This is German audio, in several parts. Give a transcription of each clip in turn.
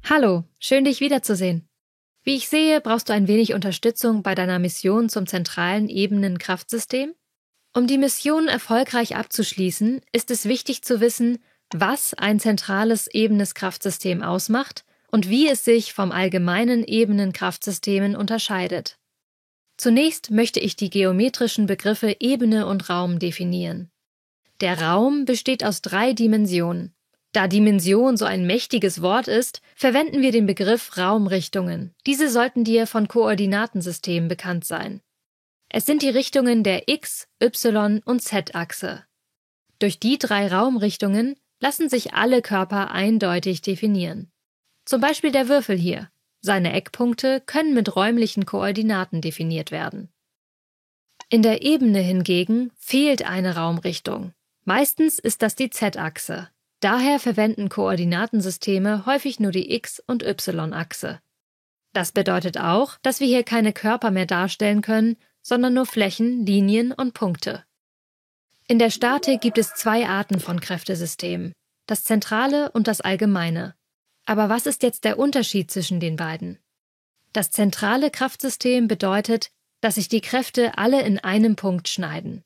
Hallo, schön dich wiederzusehen. Wie ich sehe, brauchst du ein wenig Unterstützung bei deiner Mission zum zentralen Ebenenkraftsystem. Um die Mission erfolgreich abzuschließen, ist es wichtig zu wissen, was ein zentrales Ebeneskraftsystem ausmacht und wie es sich vom allgemeinen Ebenenkraftsystemen unterscheidet. Zunächst möchte ich die geometrischen Begriffe Ebene und Raum definieren. Der Raum besteht aus 3 Dimensionen. Da Dimension so ein mächtiges Wort ist, verwenden wir den Begriff Raumrichtungen. Diese sollten dir von Koordinatensystemen bekannt sein. Es sind die Richtungen der X-, Y- und Z-Achse. Durch die 3 Raumrichtungen lassen sich alle Körper eindeutig definieren. Zum Beispiel der Würfel hier. Seine Eckpunkte können mit räumlichen Koordinaten definiert werden. In der Ebene hingegen fehlt eine Raumrichtung. Meistens ist das die Z-Achse. Daher verwenden Koordinatensysteme häufig nur die X- und Y-Achse. Das bedeutet auch, dass wir hier keine Körper mehr darstellen können, sondern nur Flächen, Linien und Punkte. In der Statik gibt es 2 Arten von Kräftesystemen, das zentrale und das allgemeine. Aber was ist jetzt der Unterschied zwischen den beiden? Das zentrale Kraftsystem bedeutet, dass sich die Kräfte alle in einem Punkt schneiden.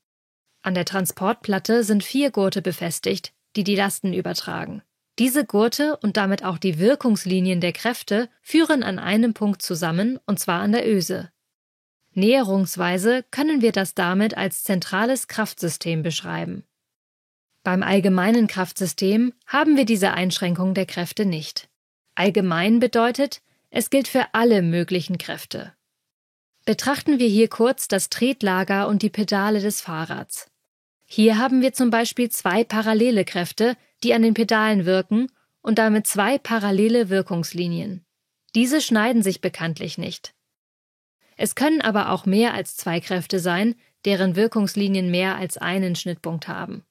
An der Transportplatte sind 4 Gurte befestigt, die die Lasten übertragen. Diese Gurte und damit auch die Wirkungslinien der Kräfte führen an einem Punkt zusammen, und zwar an der Öse. Näherungsweise können wir das damit als zentrales Kraftsystem beschreiben. Beim allgemeinen Kraftsystem haben wir diese Einschränkung der Kräfte nicht. Allgemein bedeutet, es gilt für alle möglichen Kräfte. Betrachten wir hier kurz das Tretlager und die Pedale des Fahrrads. Hier haben wir zum Beispiel 2 parallele Kräfte, die an den Pedalen wirken und damit 2 parallele Wirkungslinien. Diese schneiden sich bekanntlich nicht. Es können aber auch mehr als 2 Kräfte sein, deren Wirkungslinien mehr als einen Schnittpunkt haben.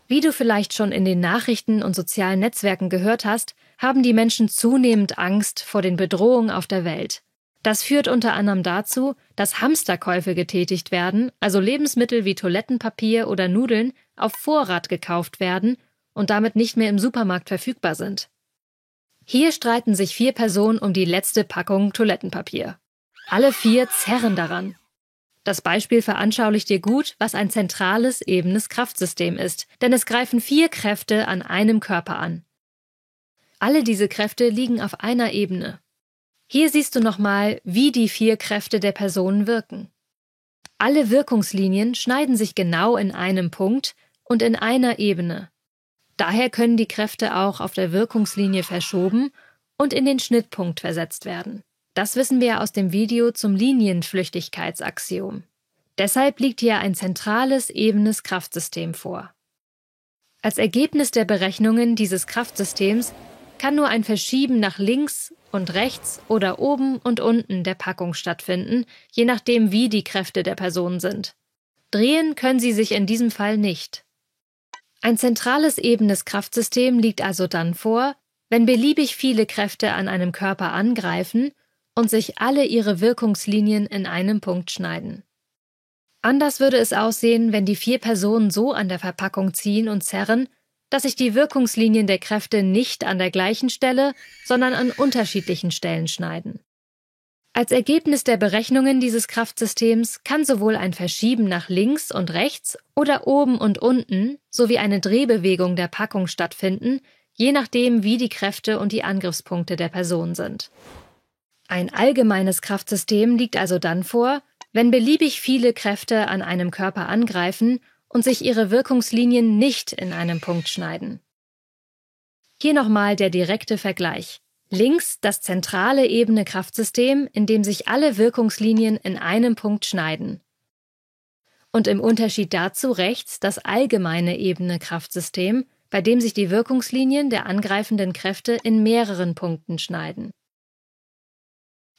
Wie du vielleicht schon in den Nachrichten und sozialen Netzwerken gehört hast, haben die Menschen zunehmend Angst vor den Bedrohungen auf der Welt. Das führt unter anderem dazu, dass Hamsterkäufe getätigt werden, also Lebensmittel wie Toilettenpapier oder Nudeln auf Vorrat gekauft werden und damit nicht mehr im Supermarkt verfügbar sind. Hier streiten sich 4 Personen um die letzte Packung Toilettenpapier. Alle 4 zerren daran. Das Beispiel veranschaulicht dir gut, was ein zentrales ebenes Kraftsystem ist, denn es greifen 4 Kräfte an einem Körper an. Alle diese Kräfte liegen auf einer Ebene. Hier siehst du nochmal, wie die 4 Kräfte der Personen wirken. Alle Wirkungslinien schneiden sich genau in einem Punkt und in einer Ebene. Daher können die Kräfte auch auf der Wirkungslinie verschoben und in den Schnittpunkt versetzt werden. Das wissen wir aus dem Video zum Linienflüchtigkeitsaxiom. Deshalb liegt hier ein zentrales ebenes Kraftsystem vor. Als Ergebnis der Berechnungen dieses Kraftsystems kann nur ein Verschieben nach links und rechts oder oben und unten der Packung stattfinden, je nachdem wie die Kräfte der Person sind. Drehen können sie sich in diesem Fall nicht. Ein zentrales ebenes Kraftsystem liegt also dann vor, wenn beliebig viele Kräfte an einem Körper angreifen und sich alle ihre Wirkungslinien in einem Punkt schneiden. Anders würde es aussehen, wenn die 4 Personen so an der Verpackung ziehen und zerren, dass sich die Wirkungslinien der Kräfte nicht an der gleichen Stelle, sondern an unterschiedlichen Stellen schneiden. Als Ergebnis der Berechnungen dieses Kraftsystems kann sowohl ein Verschieben nach links und rechts oder oben und unten sowie eine Drehbewegung der Packung stattfinden, je nachdem, wie die Kräfte und die Angriffspunkte der Person sind. Ein allgemeines Kraftsystem liegt also dann vor, wenn beliebig viele Kräfte an einem Körper angreifen und sich ihre Wirkungslinien nicht in einem Punkt schneiden. Hier nochmal der direkte Vergleich. Links das zentrale ebene Kraftsystem, in dem sich alle Wirkungslinien in einem Punkt schneiden. Und im Unterschied dazu rechts das allgemeine ebene Kraftsystem, bei dem sich die Wirkungslinien der angreifenden Kräfte in mehreren Punkten schneiden.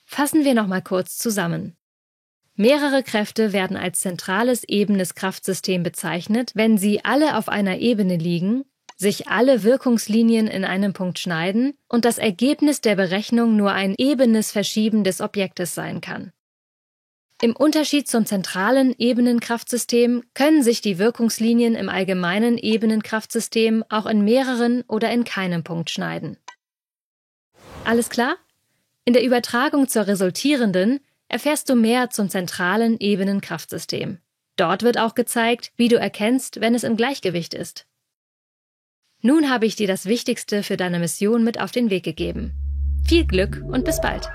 Fassen wir nochmal kurz zusammen. Mehrere Kräfte werden als zentrales ebenes Kraftsystem bezeichnet, wenn sie alle auf einer Ebene liegen, sich alle Wirkungslinien in einem Punkt schneiden und das Ergebnis der Berechnung nur ein ebenes Verschieben des Objektes sein kann. Im Unterschied zum zentralen Ebenenkraftsystem können sich die Wirkungslinien im allgemeinen Ebenenkraftsystem auch in mehreren oder in keinem Punkt schneiden. Alles klar? In der Übertragung zur resultierenden erfährst du mehr zum zentralen Ebenenkraftsystem. Dort wird auch gezeigt, wie du erkennst, wenn es im Gleichgewicht ist. Nun habe ich dir das Wichtigste für deine Mission mit auf den Weg gegeben. Viel Glück und bis bald!